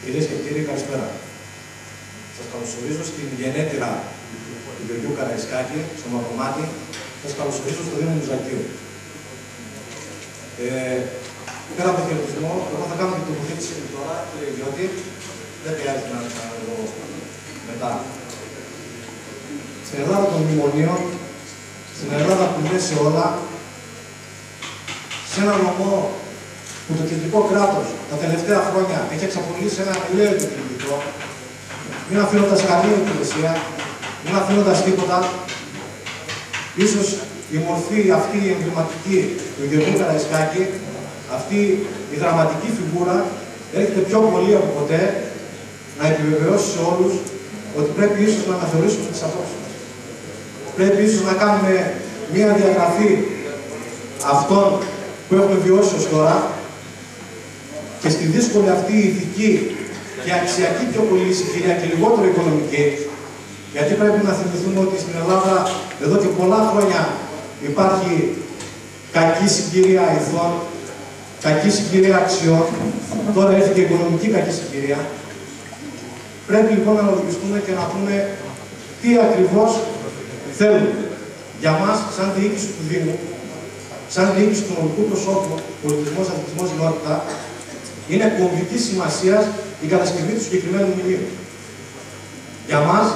Κυρίες και κύριοι, καλησπέρα. Σας καλωσορίζω στην γενέτειρα του Γεωργίου Καραϊσκάκη, στο Μαυρομάτι. Σας καλωσορίζω στο Δήμο Μουζακίου. Πέρα από το χαιρετισμό, εγώ θα κάνω την τοποθέτηση τώρα, διότι δεν χρειάζεται να ξαναδώ μετά. Στην Ελλάδα των μνημονίων, στην Ελλάδα που είναι σε όλα, σε ένα νομό που το κεντρικό κράτος τα τελευταία χρόνια έχει εξαπολύσει ένα ελαίο κεντρικό, μην αφήνοντας καμία υπηρεσία, μην αφήνοντας τίποτα, ίσως η μορφή αυτή η εμβληματική του Γεωργίου Καραϊσκάκη, αυτή η δραματική φιγούρα, έρχεται πιο πολύ από ποτέ να επιβεβαιώσει σε όλους ότι πρέπει ίσως να αναθεωρήσουμε τις απόψεις μας. Πρέπει ίσως να κάνουμε μία διαγραφή αυτών που έχουμε βιώσει ως τώρα και στη δύσκολη αυτή ηθική και αξιακή πιο πολύ ησυχία και λιγότερο οικονομική, γιατί πρέπει να θυμηθούμε ότι στην Ελλάδα εδώ και πολλά χρόνια υπάρχει κακή συγκυρία ηθών, κακή συγκυρία αξιών, τώρα έρθει και οικονομική κακή συγκυρία. Πρέπει λοιπόν να λογιστούμε και να πούμε τι ακριβώς θέλουμε. Για μας, σαν διοίκηση του Δήμου, σαν διοίκηση του νομικού προσώπου, πολιτισμός, αθλητισμός, κοινότητα, είναι κομβική σημασία η κατασκευή του συγκεκριμένου μνημείου. Για μας,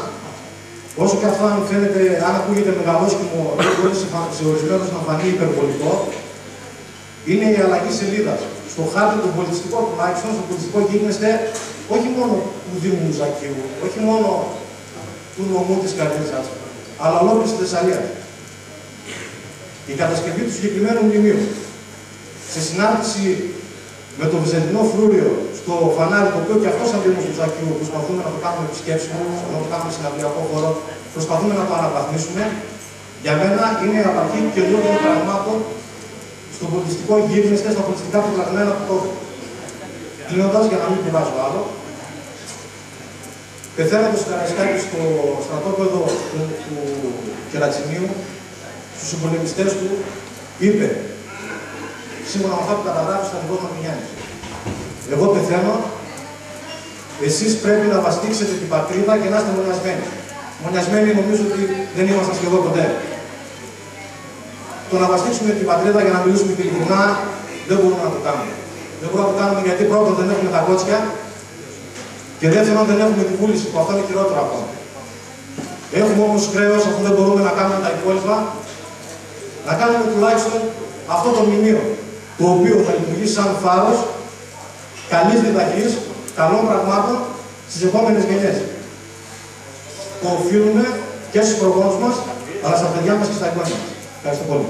όσο και αυτό αν φαίνεται, αν ακούγεται μεγαλόσκημο ή μπορεί σε ορισμένους να φανεί υπερβολικό, είναι η αλλαγή σελίδας. Στο χάρτη του πολιτιστικού, τουλάχιστον στο πολιτιστικό γίγνεσθε, όχι μόνο του Δήμου Μουζακίου, όχι μόνο του νομού της Καρδίτσας, αλλά ολόκληρης της Θεσσαλίας. Η κατασκευή του συγκεκριμένου μνημείου, σε συνάρτηση με το Βυζαντινό Φρούριο στο φανάρι, το οποίο και αυτό σαν Δήμος Μουζακίου προσπαθούμε να το κάνουμε επισκέψιμο, να το κάνουμε συναυλιακό χώρο, προσπαθούμε να το αναβαθμίσουμε, για μένα είναι η απαρχή καινούργιων πραγμάτων στο πολιτιστικό γίγνεσθε, στα πολιτιστικά προγραμμένα του τόπου. Κλείνοντας, για να μην κουράζω άλλο, πεθαίνοντας ο Καραϊσκάκης στο στρατόπεδο του Κερατσινίου, στους συμπολεμιστές του, είπε, σύμφωνα με αυτά που καταγράφει στα δικό μου Γιάννης, εγώ πεθαίνω, εσείς πρέπει να βαστίξετε την πατρίδα και να είστε μονιασμένοι. Μονιασμένοι νομίζω ότι δεν ήμασταν σχεδόν ποτέ. Το να βαστίξουμε την πατρίδα για να μιλήσουμε ειλικρινά δεν μπορούμε να το κάνουμε. Δεν μπορούμε να το κάνουμε γιατί πρώτον δεν έχουμε τα κότσια και δεύτερον δεν έχουμε τη βούληση, που αυτό είναι χειρότερο ακόμα. Έχουμε όμως χρέος, αφού δεν μπορούμε να κάνουμε τα υπόλοιπα, να κάνουμε τουλάχιστον αυτό το μνημείο, το οποίο θα λειτουργήσει σαν φάρος καλής διδαχής, καλών πραγμάτων στις επόμενες γενιές. Το οφείλουμε και στους προγόνους μας, αλλά στα παιδιά μας και στα εγγόνια μας. Ευχαριστώ πολύ.